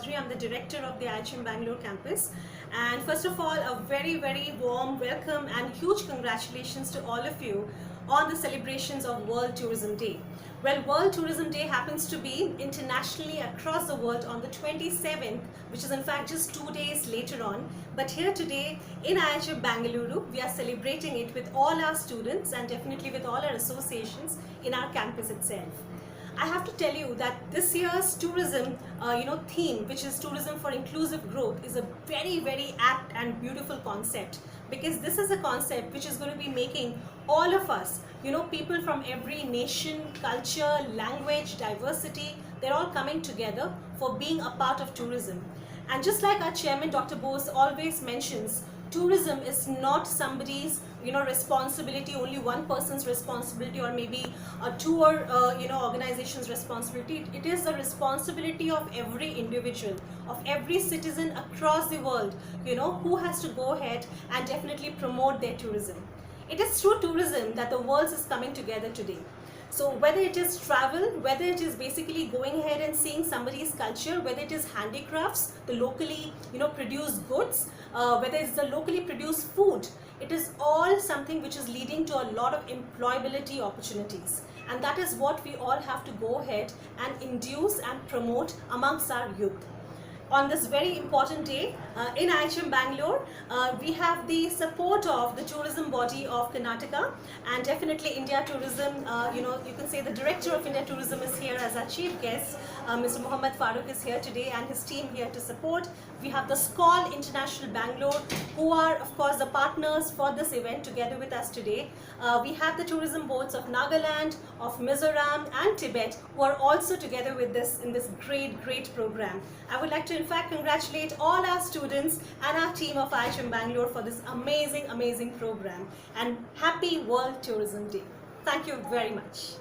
Chaudhary. I'm the director of the IHM Bangalore campus. And first of all, a very, very warm welcome and huge congratulations to all of you on the celebrations of World Tourism Day. Well, World Tourism Day happens to be internationally across the world on the 27th, which is in fact just 2 days later on. But here today in IHM Bangalore, we are celebrating it with all our students and definitely with all our associations in our campus itself. I have to tell you that this year's tourism theme, which is tourism for inclusive growth, is a very, very apt and beautiful concept, because this is a concept which is going to be making all of us, people from every nation, culture, language, diversity, they're all coming together for being a part of tourism. And just like our chairman, Dr. Bose, always mentions, tourism is not somebody's responsibility, only one person's responsibility, or maybe a tour organization's responsibility. It is the responsibility of every individual, of every citizen across the world, who has to go ahead and definitely promote their tourism. It is through tourism that the world is coming together today. So whether it is travel, whether it is basically going ahead and seeing somebody's culture, whether it is handicrafts, the locally produced goods, whether it's the locally produced food, it is all something which is leading to a lot of employability opportunities. And that is what we all have to go ahead and induce and promote amongst our youth. On this very important day in IHM Bangalore, we have the support of the tourism body of Karnataka, and definitely India Tourism, you can say the director of India Tourism is here as our chief guest. Mr. Muhammad Farooq is here today and his team here to support. We have the SCOL International Bangalore, who are of course the partners for this event together with us today. We have the tourism boards of Nagaland, of Mizoram and Tibet, who are also together with this in this great program. I would like to in fact congratulate all our students and our team of IHM Bangalore for this amazing program, and happy World Tourism Day. Thank you very much.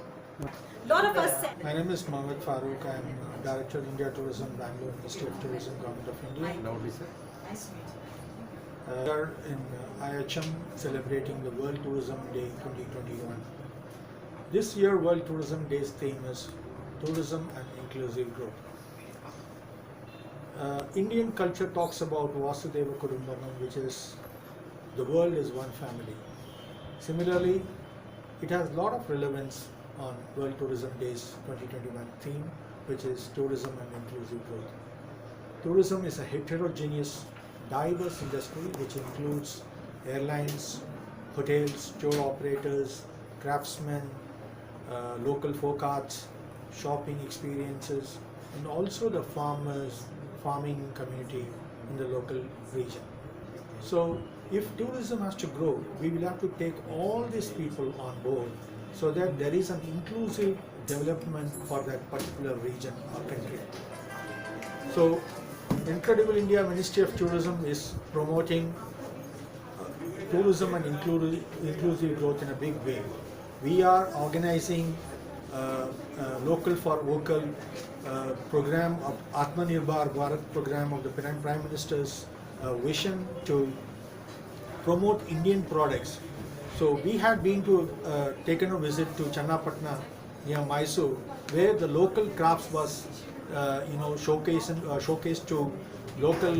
Lot of us said. My name is Muhammad Farooq. I am Director India Tourism Bangalore, Ministry of Tourism, Government of India. Loudly, sir. We are in IHM celebrating the World Tourism Day 2021. This year World Tourism Day's theme is Tourism and Inclusive Growth. Indian culture talks about Vasudhaiva Kudumbakam, which is the world is one family. Similarly, it has a lot of relevance on World Tourism Day's 2021 theme, which is Tourism and Inclusive Growth. Tourism is a heterogeneous, diverse industry which includes airlines, hotels, tour operators, craftsmen, local folk arts, shopping experiences, and also the farming community in the local region. So if tourism has to grow, we will have to take all these people on board so that there is an inclusive development for that particular region or country. So Incredible India Ministry of Tourism is promoting tourism and inclusive growth in a big way. We are organizing local for vocal program of Atmanirbhar Bharat program of the Prime Minister's vision to promote Indian products. So we had been to taken a visit to Channapatna near Mysore, where the local crafts was showcased to local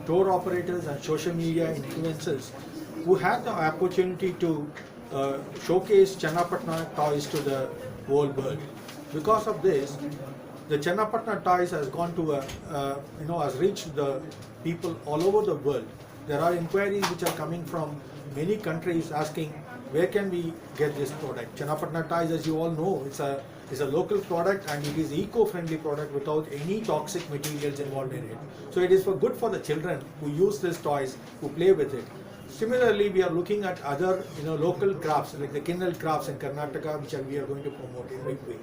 tour operators and social media influencers who had the opportunity to showcase Channapatna toys to the whole world. Because of this, the Channapatna toys has gone to has reached the people all over the world. There are inquiries which are coming from many countries asking where can we get this product. Channapatna toys, as you all know, it's a local product and it is eco-friendly product without any toxic materials involved in it. So it is good for the children who use these toys, who play with it. Similarly, we are looking at other local crafts like the Kinnal crafts in Karnataka, which we are going to promote in a big way.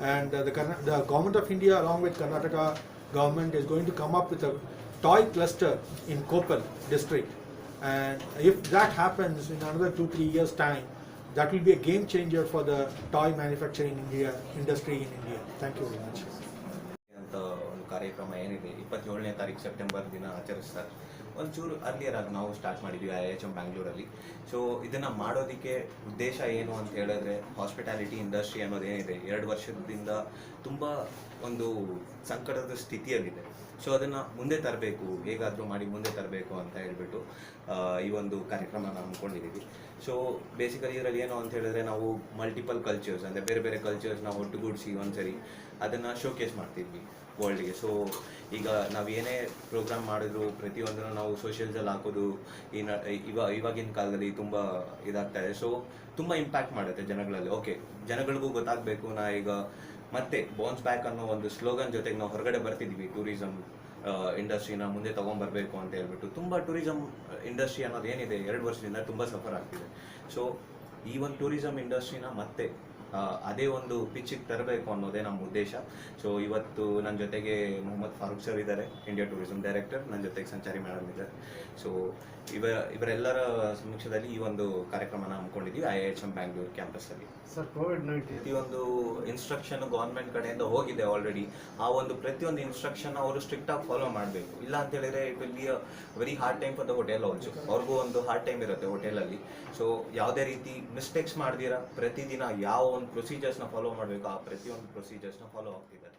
And the Government of India along with Karnataka government is going to come up with a toy cluster in Koppal district. And if that happens in another 2-3 years time, that will be a game changer for the toy manufacturing industry in India. Thank you very much. ಅಂತ ಒಂದು ಕಾರ್ಯಕ್ರಮ ಏನಿದೆ 27ನೇ ತಾರೀಕು September ದಿನ ಆಚರಿಸ್ತಾರೆ. ಒಂಚೂರು earlier ಆಗಿ ನಾವು ಸ್ಟಾರ್ಟ್ ಮಾಡಿದ್ವಿ IIHM ಬ್ಯಾಂಗ್ಳೂರಲ್ಲಿ. ಸೊ ಇದನ್ನು ಮಾಡೋದಕ್ಕೆ ಉದ್ದೇಶ ಏನು ಅಂತ ಹೇಳಿದ್ರೆ, ಹಾಸ್ಪಿಟಾಲಿಟಿ ಇಂಡಸ್ಟ್ರಿ ಅನ್ನೋದೇನಿದೆ 2 ವರ್ಷದಿಂದ ತುಂಬ ಒಂದು ಸಂಕಟದ ಸ್ಥಿತಿಯಲ್ಲಿದೆ. ಸೊ ಅದನ್ನು ಮುಂದೆ ತರಬೇಕು, ಹೇಗಾದರೂ ಮಾಡಿ ಮುಂದೆ ತರಬೇಕು ಅಂತ ಹೇಳ್ಬಿಟ್ಟು ಈ ಒಂದು ಕಾರ್ಯಕ್ರಮನ ಹಮ್ಮಿಕೊಂಡಿದ್ದೀವಿ. ಸೊ ಬೇಸಿಕಲಿ ಇದರಲ್ಲಿ ಏನು ಅಂತ ಹೇಳಿದ್ರೆ, ನಾವು ಮಲ್ಟಿಪಲ್ ಕಲ್ಚರ್ಸ್ ಅಂದರೆ ಬೇರೆ ಬೇರೆ ಕಲ್ಚರ್ಸ್ನ ಒಟ್ಟುಗೂಡಿಸಿ ಒಂದ್ಸರಿ ಅದನ್ನು ಶೋಕೇಸ್ ಮಾಡ್ತಿದ್ವಿ ವರ್ಲ್ಡ್ಗೆ. ಸೊ ಈಗ ನಾವು ಏನೇ ಪ್ರೋಗ್ರಾಮ್ ಮಾಡಿದ್ರು ಪ್ರತಿಯೊಂದನ್ನು ನಾವು ಸೋಷಿಯಲ್ಸಲ್ಲಿ ಹಾಕೋದು ಇವಾಗಿನ ಕಾಲದಲ್ಲಿ ತುಂಬ ಇದಾಗ್ತಾ ಇದೆ. ಸೊ ತುಂಬ ಇಂಪ್ಯಾಕ್ಟ್ ಮಾಡುತ್ತೆ ಜನಗಳಲ್ಲಿ. ಓಕೆ, ಜನಗಳಿಗೂ ಗೊತ್ತಾಗಬೇಕು, ನಾ ಈಗ ಮತ್ತೆ ಬೌನ್ಸ್ ಬ್ಯಾಕ್ ಅನ್ನೋ ಒಂದು ಸ್ಲೋಗನ್ ಜೊತೆಗೆ ನಾವು ಹೊರಗಡೆ ಬರ್ತಿದ್ವಿ. ಟೂರಿಸಮ್ ಇಂಡಸ್ಟ್ರಿನ ಮುಂದೆ ತೊಗೊಂಬರ್ಬೇಕು ಅಂತ ಹೇಳ್ಬಿಟ್ಟು ತುಂಬ ಟೂರಿಸಮ್ ಇಂಡಸ್ಟ್ರಿ ಅನ್ನೋದು ಏನಿದೆ 2 ವರ್ಷದಿಂದ ತುಂಬ ಸಫರ್ ಆಗ್ತಿದೆ. ಸೊ ಈ ಒಂದು ಟೂರಿಸಮ್ ಇಂಡಸ್ಟ್ರಿನ ಮತ್ತೆ ಅದೇ ಒಂದು ಪಿಚ್ಚಿಗೆ ತರಬೇಕು ಅನ್ನೋದೇ ನಮ್ಮ ಉದ್ದೇಶ. ಸೊ ಇವತ್ತು ನನ್ನ ಜೊತೆಗೆ ಮೊಹಮ್ಮದ್ ಫಾರೂಕ್ ಸರ್ ಇದ್ದಾರೆ, ಇಂಡಿಯಾ ಟೂರಿಸಮ್ ಡೈರೆಕ್ಟರ್. ನನ್ನ ಜೊತೆಗೆ ಸಂಚಾರಿ ಮೇಡಮ್ ಇದ್ದಾರೆ. ಸೊ ಇವರೆಲ್ಲರ ಸಮಕ್ಷದಲ್ಲಿ ಈ ಒಂದು ಕಾರ್ಯಕ್ರಮನ ಹಮ್ಮಿಕೊಂಡಿದ್ದೀವಿ IIHM ಬ್ಯಾಂಗ್ಳೂರು ಕ್ಯಾಂಪಸ್ಸಲ್ಲಿ. ಸರ್, ಕೋವಿಡ್-19 ಪ್ರತಿಯೊಂದು ಇನ್ಸ್ಟ್ರಕ್ಷನ್ ಗೌರ್ಮೆಂಟ್ ಕಡೆಯಿಂದ ಹೋಗಿದೆ ಆಲ್ರೆಡಿ. ಆ ಒಂದು ಪ್ರತಿಯೊಂದು ಇನ್ಸ್ಟ್ರಕ್ಷನ್ ಅವರು ಸ್ಟ್ರಿಕ್ಟಾಗಿ ಫಾಲೋ ಮಾಡಬೇಕು. ಇಲ್ಲ ಅಂತ ಹೇಳಿದ್ರೆ it will be a very hard time for the hotel also. ಅವ್ರಿಗೂ ಒಂದು ಹಾರ್ಡ್ ಟೈಮ್ ಇರುತ್ತೆ ಹೋಟೆಲಲ್ಲಿ. ಸೊ ಯಾವುದೇ ರೀತಿ ಮಿಸ್ಟೇಕ್ಸ್ ಮಾಡ್ದಿರಾ ಪ್ರತಿದಿನ ಯಾವ ಒಂದು ಪ್ರೊಸೀಜರ್ಸ್ನ ಫಾಲೋ ಮಾಡಬೇಕು, ಆ ಪ್ರತಿಯೊಂದು ಪ್ರೊಸೀಜರ್ಸ್ನ ಫಾಲೋ ಆಗ್ತಿದ್ದಾರೆ.